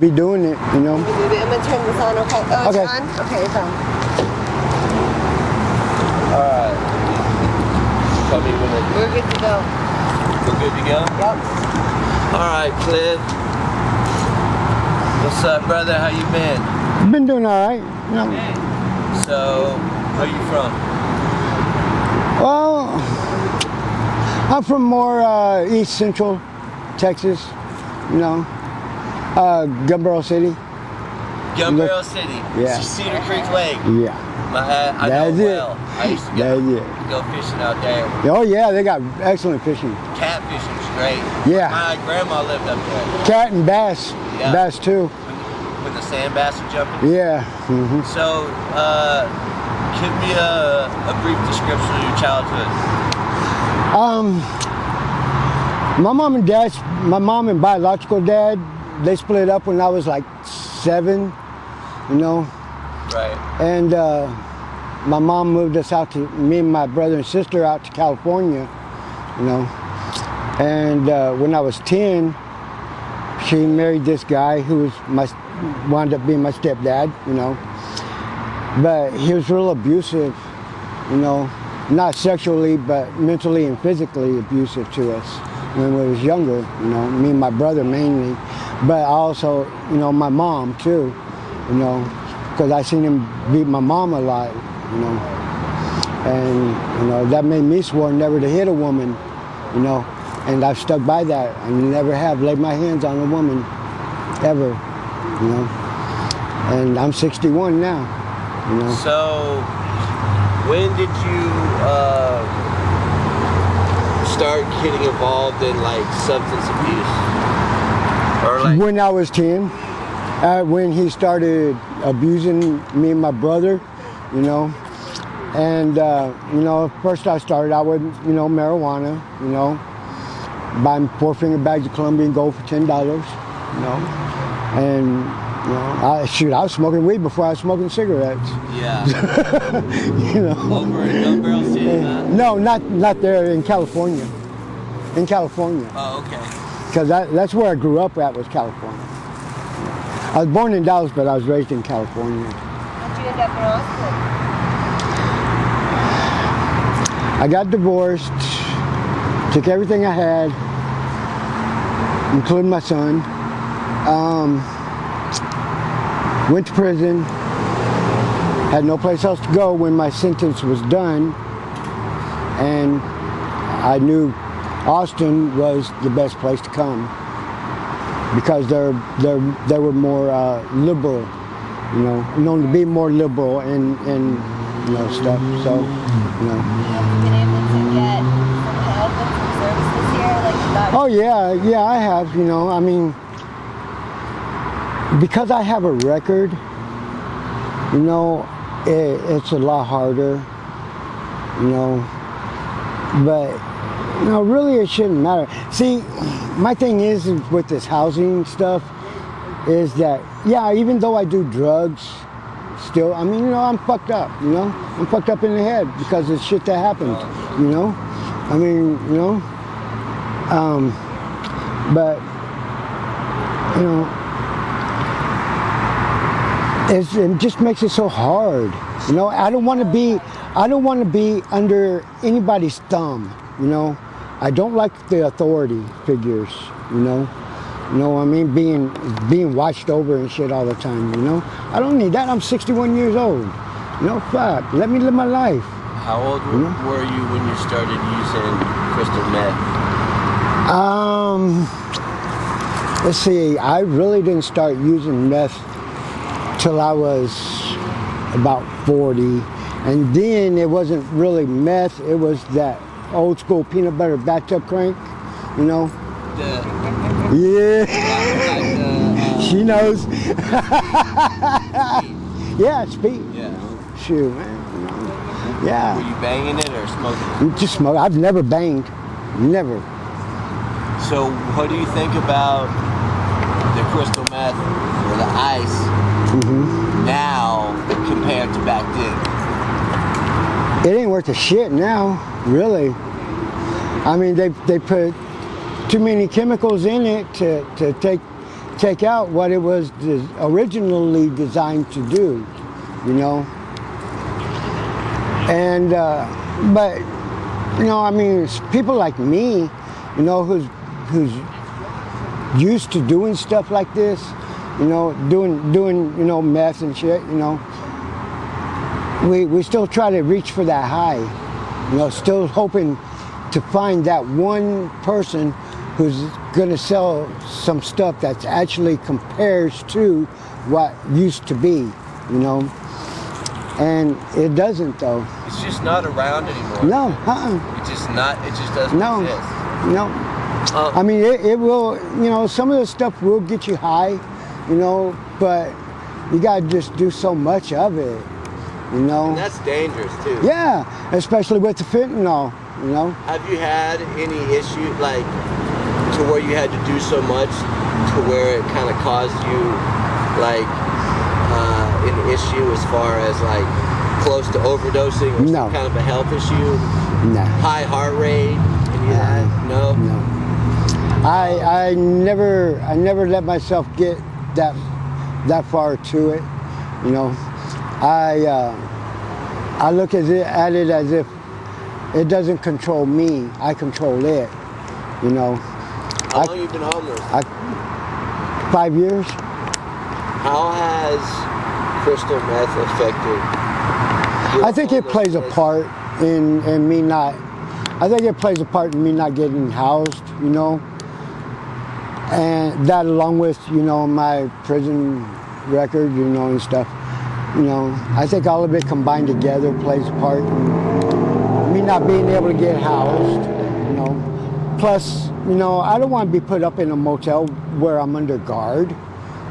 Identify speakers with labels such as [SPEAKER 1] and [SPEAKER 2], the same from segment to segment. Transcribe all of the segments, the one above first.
[SPEAKER 1] be doing it, you know.
[SPEAKER 2] I'm gonna turn this on, okay? Oh, it's
[SPEAKER 1] Okay.
[SPEAKER 2] on? Okay, it's on.
[SPEAKER 3] Alright. Tell me when
[SPEAKER 2] We're good to go.
[SPEAKER 3] we're good to go?
[SPEAKER 2] Yep.
[SPEAKER 3] Alright, Cliff. What's up, brother? How you been?
[SPEAKER 1] I've been doing all right. You know.
[SPEAKER 3] So, where you from?
[SPEAKER 1] Well, I'm from more East Central Texas, you know. Gunbarrel City.
[SPEAKER 3] Gunbarrel City.
[SPEAKER 1] Yeah.
[SPEAKER 3] Cedar Creek Lake.
[SPEAKER 1] Yeah.
[SPEAKER 3] I know
[SPEAKER 1] That's it.
[SPEAKER 3] well. I used to
[SPEAKER 1] That's it.
[SPEAKER 3] go fishing out there.
[SPEAKER 1] Oh yeah, they got excellent fishing.
[SPEAKER 3] Catfishing's great.
[SPEAKER 1] Yeah.
[SPEAKER 3] My grandma lived up there.
[SPEAKER 1] Cat and bass.
[SPEAKER 3] Yeah.
[SPEAKER 1] Bass too.
[SPEAKER 3] When the sand bass are jumping.
[SPEAKER 1] Yeah. Mm-hmm.
[SPEAKER 3] So, give me a brief description of your childhood.
[SPEAKER 1] My mom and biological dad, they split up when I was like 7, you know.
[SPEAKER 3] Right.
[SPEAKER 1] And my mom moved us out to, me and my brother and sister out to California, you know. And when I was 10, she married this guy who was wound up being my stepdad, you know. But he was real abusive, you know, not sexually, but mentally and physically abusive to us when we was younger, you know, me and my brother mainly, but also, you know, my mom too, you know, because I seen him beat my mom a lot, you know. And, you know, that made me swore never to hit a woman, you know, and I've stuck by that. I never have laid my hands on a woman, ever, you know. And I'm 61 now, you know.
[SPEAKER 3] So, when did you start getting involved in like substance abuse? Or like
[SPEAKER 1] When I was 10, when he started abusing me and my brother, you know. And, you know, first I started out with, you know, marijuana, you know, buying 4-finger bags of Colombian gold for $10, you know. And, you know, I was smoking weed before I was smoking cigarettes.
[SPEAKER 3] Yeah.
[SPEAKER 1] You know.
[SPEAKER 3] Over in Gunbarrel City, huh?
[SPEAKER 1] No, not there, in California. In California.
[SPEAKER 3] Oh, okay.
[SPEAKER 1] Because that's where I grew up at, was California. I was born in Dallas, but I was raised in California.
[SPEAKER 2] How'd you end up in Austin?
[SPEAKER 1] I got divorced, took everything I had, including my son, went to prison, had no place else to go when my sentence was done, and I knew Austin was the best place to come because they were more liberal, you know, known to be more liberal and you know, stuff. So, you know.
[SPEAKER 2] Have you been able to get some help and some services here? Like,
[SPEAKER 1] Oh yeah, I have. You know, I mean, because I have a record, you know, it's a lot harder. You know, but you know, really, it shouldn't matter. See, my thing is with this housing stuff, is that yeah, even though I do drugs. Still, I mean, you know, I'm fucked up, you know? I'm fucked up in the head because of shit that happened, you know? I mean, you know? But, you know, it just makes it so hard, you know? I don't want to be under anybody's thumb, you know? I don't like the authority figures, you know? You know what I mean? Being watched over and shit all the time, you know? I don't need that. I'm 61 years old. You know, fuck. Let me live my life.
[SPEAKER 3] How old were you when you started using crystal meth?
[SPEAKER 1] Let's see. I really didn't start using meth till I was about 40. And then it wasn't really meth. It was that old school peanut butter bathtub crank, you know? Yeah. She knows. Yeah, speed.
[SPEAKER 3] Yeah.
[SPEAKER 1] Shoot, man. You know. Yeah.
[SPEAKER 3] Were you banging it or smoking it?
[SPEAKER 1] Just smoke. I've never banged. Never.
[SPEAKER 3] So what do you think about the crystal meth or the ice now compared to back then?
[SPEAKER 1] It ain't worth a shit now, really. I mean, they put too many chemicals in it to take take out what it was originally designed to do, you know. And but you know, I mean, it's people like me, you know, who's used to doing stuff like this, you know, doing you know, meth and shit, you know. We still try to reach for that high, you know, still hoping to find that one person who's gonna sell some stuff that actually compares to what used to be, you know. And it doesn't though.
[SPEAKER 3] It's just not around anymore.
[SPEAKER 1] No,
[SPEAKER 3] It's just not. It just doesn't exist.
[SPEAKER 1] No. I mean, it will. You know, some of the stuff will get you high, you know, but you gotta just do so much of it, you know.
[SPEAKER 3] And that's dangerous too.
[SPEAKER 1] Yeah, especially with the fentanyl, you know.
[SPEAKER 3] Have you had any issue like to where you had to do so much to where it kind of caused you like an issue as far as like close to overdosing or some kind of a health issue?
[SPEAKER 1] No.
[SPEAKER 3] High heart rate? Any of that? No.
[SPEAKER 1] No. I never let myself get that far to it, you know. I look at it as if it doesn't control me. I control it, you know.
[SPEAKER 3] How long have you been homeless?
[SPEAKER 1] 5 years.
[SPEAKER 3] How has crystal meth affected your
[SPEAKER 1] I think it plays a part in me not. I think it plays a part in me not getting housed, you know. And that, along with, you know, my prison record, you know, and stuff, you know, I think all of it combined together plays a part in me not being able to get housed, you know. Plus, you know, I don't want to be put up in a motel where I'm under guard,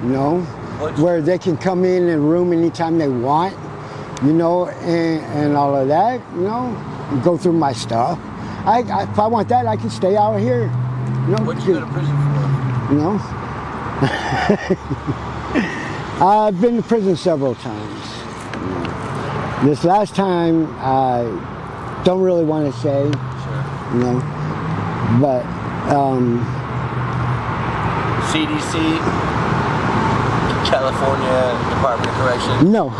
[SPEAKER 1] you know, where they can come in and room anytime they want, you know, and all of that, you know, and go through my stuff. If I want that, I can stay out here. You know,
[SPEAKER 3] what'd you go to prison for?
[SPEAKER 1] You know, I've been to prison several times. This last time, I don't really want to say, you know, but
[SPEAKER 3] CDC, California Department of Corrections.
[SPEAKER 1] No,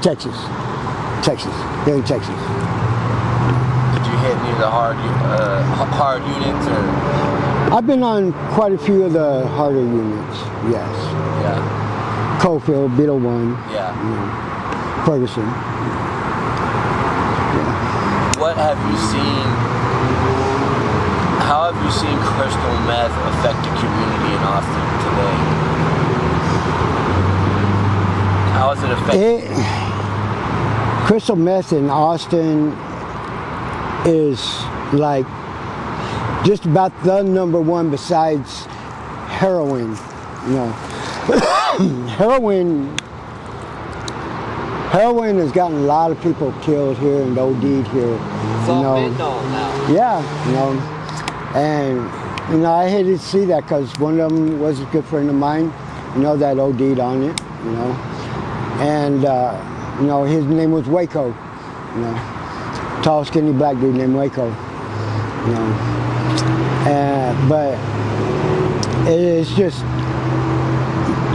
[SPEAKER 1] Texas, here in Texas.
[SPEAKER 3] Did you hit any of the hard units or?
[SPEAKER 1] I've been on quite a few of the harder units, yes.
[SPEAKER 3] Yeah.
[SPEAKER 1] Coalfield, Beetle 1.
[SPEAKER 3] Yeah.
[SPEAKER 1] You know, Ferguson. Yeah.
[SPEAKER 3] What have you seen? How have you seen crystal meth affect the community in Austin today? How has it affected?
[SPEAKER 1] Crystal meth in Austin is like just about the number one besides heroin, you know. Heroin has gotten a lot of people killed here and OD'd here.
[SPEAKER 3] It's all fentanyl now.
[SPEAKER 1] Yeah, you know. And, you know, I hated to see that because one of them was a good friend of mine, you know, that OD'd on it, you know. And, you know, his name was Waco, you know. Tall, skinny black dude named Waco, you know. But it's just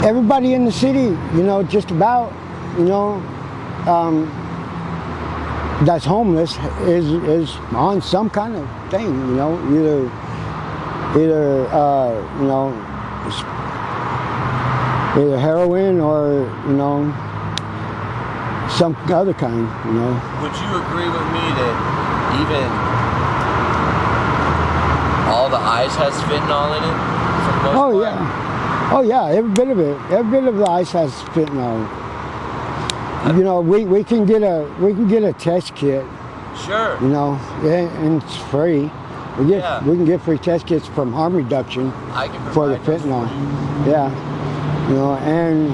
[SPEAKER 1] everybody in the city, you know, just about, you know, that's homeless is on some kind of thing, you know, either you know, either heroin or, you know, some other kind, you know.
[SPEAKER 3] Would you agree with me that even all the ice has fentanyl in it? For the most part?
[SPEAKER 1] Yeah. Oh yeah, every bit of it. Every bit of the ice has fentanyl. You know, we can get a test kit.
[SPEAKER 3] Sure.
[SPEAKER 1] You know, and it's free. We can get free test kits from harm reduction for the fentanyl. Yeah. You know, and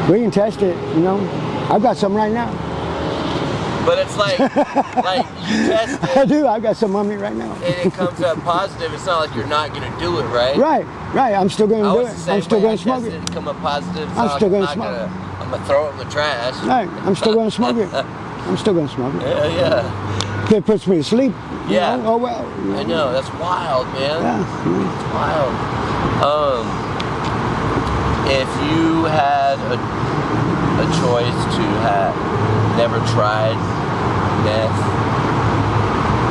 [SPEAKER 1] we can test it, you know. I've got some right now.
[SPEAKER 3] But it's like you test it.
[SPEAKER 1] I do. I've got some on me right now.
[SPEAKER 3] And it comes up positive. It's not like you're not going to do it, right?
[SPEAKER 1] Right. I'm still going to do it. I'm still going to smoke it.
[SPEAKER 3] Come up positive.
[SPEAKER 1] I'm still going to smoke it.
[SPEAKER 3] I'm going to throw it in the trash.
[SPEAKER 1] Right. I'm still going to smoke it. I'm still going to smoke it.
[SPEAKER 3] Yeah.
[SPEAKER 1] If it puts me to sleep.
[SPEAKER 3] Yeah.
[SPEAKER 1] You know, oh well.
[SPEAKER 3] I know. That's wild, man.
[SPEAKER 1] Yeah.
[SPEAKER 3] It's wild. if you had a choice to have never tried meth,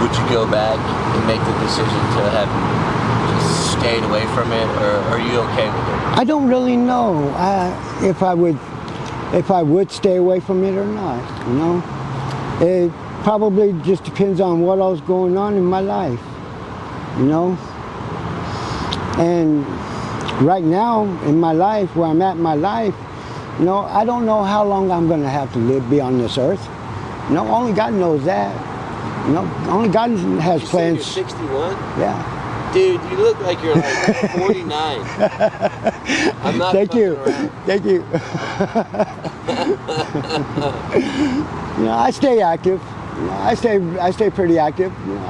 [SPEAKER 3] would you go back and make the decision to have just stayed away from it, or are you okay with it?
[SPEAKER 1] I don't really know if I would stay away from it or not. You know, it probably just depends on what else going on in my life. You know, and right now in my life, where I'm at in my life, you know, I don't know how long I'm going to have to be on this earth. You know, only God knows that. You know, only God has plans.
[SPEAKER 3] You're 61?
[SPEAKER 1] Yeah.
[SPEAKER 3] Dude, you look like you're like 49. I'm not
[SPEAKER 1] Thank you.
[SPEAKER 3] around.
[SPEAKER 1] Thank you. You know, I stay active. You know, I stay pretty active. You know,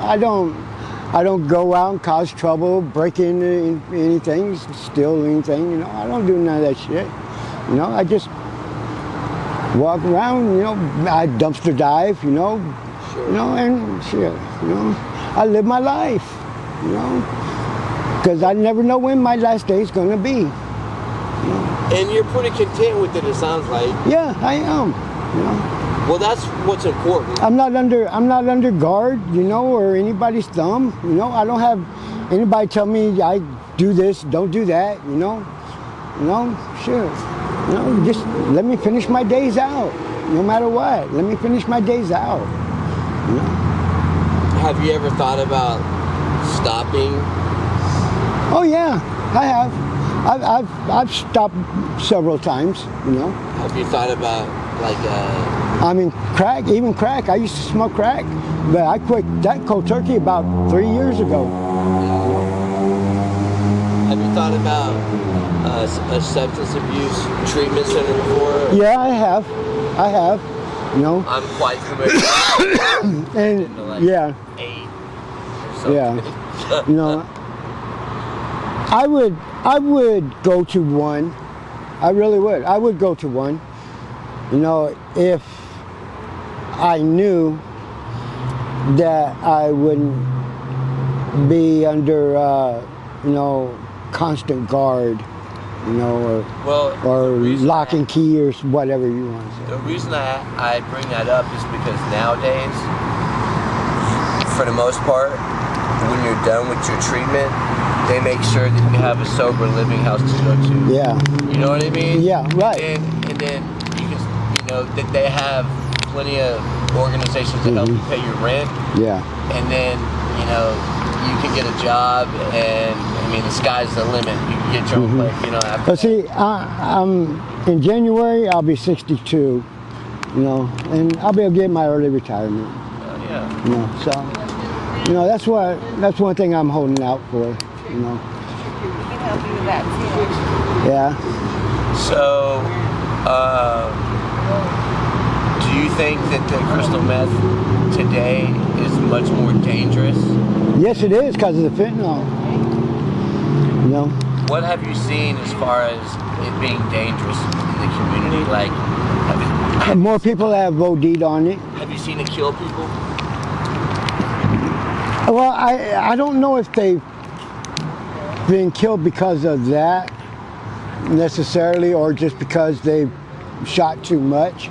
[SPEAKER 1] I don't go out and cause trouble, break into anything, steal anything. You know, I don't do none of that shit. You know, I just walk around. You know, I dumpster dive. You know,
[SPEAKER 3] Sure.
[SPEAKER 1] you know, and shit. You know, I live my life. You know, because I never know when my last day is going to be. You know?
[SPEAKER 3] And you're pretty content with it, it sounds like.
[SPEAKER 1] Yeah, I am. You know,
[SPEAKER 3] Well, that's what's important.
[SPEAKER 1] I'm not under guard, you know, or anybody's thumb. You know, I don't have anybody tell me I do this, don't do that. You know, sure. You know, just let me finish my days out. No matter what, let me finish my days out. You know?
[SPEAKER 3] Have you ever thought about stopping?
[SPEAKER 1] Oh yeah, I have. I've stopped several times. You know.
[SPEAKER 3] Have you thought about like
[SPEAKER 1] I mean, even crack. I used to smoke crack, but I quit that cold turkey about 3 years ago.
[SPEAKER 3] have you thought about a substance abuse treatment center before?
[SPEAKER 1] Yeah, I have. You know,
[SPEAKER 3] I'm quite familiar.
[SPEAKER 1] and
[SPEAKER 3] Like
[SPEAKER 1] yeah,
[SPEAKER 3] 8 or something.
[SPEAKER 1] yeah. You know, I would go to one. I really would. I would go to one. You know, if I knew that I wouldn't be under, you know, constant guard, you know, or lock and key or whatever you want to say.
[SPEAKER 3] The reason I bring that up is because nowadays, for the most part, when you're done with your treatment, they make sure that you have a sober living house to go to.
[SPEAKER 1] Yeah.
[SPEAKER 3] You know what I mean?
[SPEAKER 1] Yeah, right.
[SPEAKER 3] And then you can, you know, that they have plenty of organizations to help you pay your rent.
[SPEAKER 1] Yeah.
[SPEAKER 3] And then, you know, you can get a job, and I mean, the sky's the limit. You can get your own place, you know. After
[SPEAKER 1] But see, I'm in January. I'll be 62. You know, and I'll be able to get my early retirement.
[SPEAKER 3] yeah.
[SPEAKER 1] You know, so you know that's one thing I'm holding out for. You know.
[SPEAKER 2] We can help you with that too.
[SPEAKER 1] Yeah.
[SPEAKER 3] So, do you think that the crystal meth today is much more dangerous?
[SPEAKER 1] Yes, it is because of the fentanyl. You know.
[SPEAKER 3] What have you seen as far as it being dangerous in the community? Like,
[SPEAKER 1] More people have OD'd on it.
[SPEAKER 3] have you seen it kill people?
[SPEAKER 1] Well, I don't know if they've been killed because of that necessarily, or just because they've shot too much.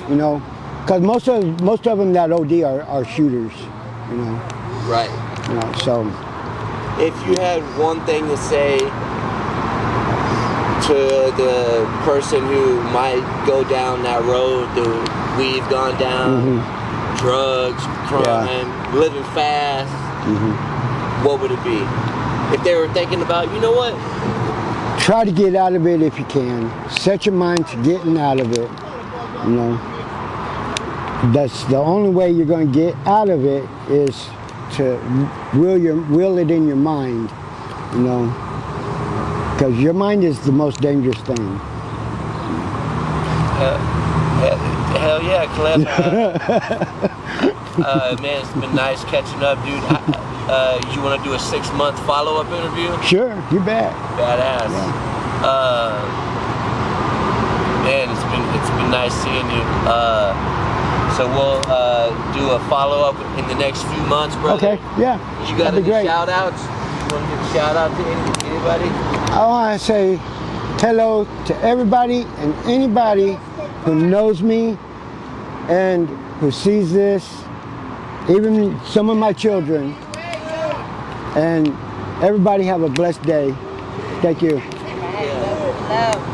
[SPEAKER 1] You know, because most of them that OD are shooters. You know.
[SPEAKER 3] Right.
[SPEAKER 1] You know, so.
[SPEAKER 3] If you had one thing to say to the person who might go down that road that we've gone down, drugs, crime, living fast, what would it be? If they were thinking about, you know what?
[SPEAKER 1] Try to get out of it if you can. Set your mind to getting out of it. You know, that's the only way you're going to get out of it, is to will it in your mind. You know, because your mind is the most dangerous thing.
[SPEAKER 3] Hell yeah, Clef. Man, it's been nice catching up, dude. You want to do a 6-month follow-up interview?
[SPEAKER 1] Sure, you bet.
[SPEAKER 3] Badass.
[SPEAKER 1] Yeah.
[SPEAKER 3] Man, it's been nice seeing you. So we'll do a follow-up in the next few months, brother.
[SPEAKER 1] Okay, yeah.
[SPEAKER 3] You got
[SPEAKER 1] that'd be
[SPEAKER 3] any
[SPEAKER 1] great.
[SPEAKER 3] shout-outs? You want to give a shout-out to anybody?
[SPEAKER 1] I want to say hello to everybody and anybody who knows me and who sees this, even some of my children. And everybody have a blessed day. Thank you.
[SPEAKER 2] Love.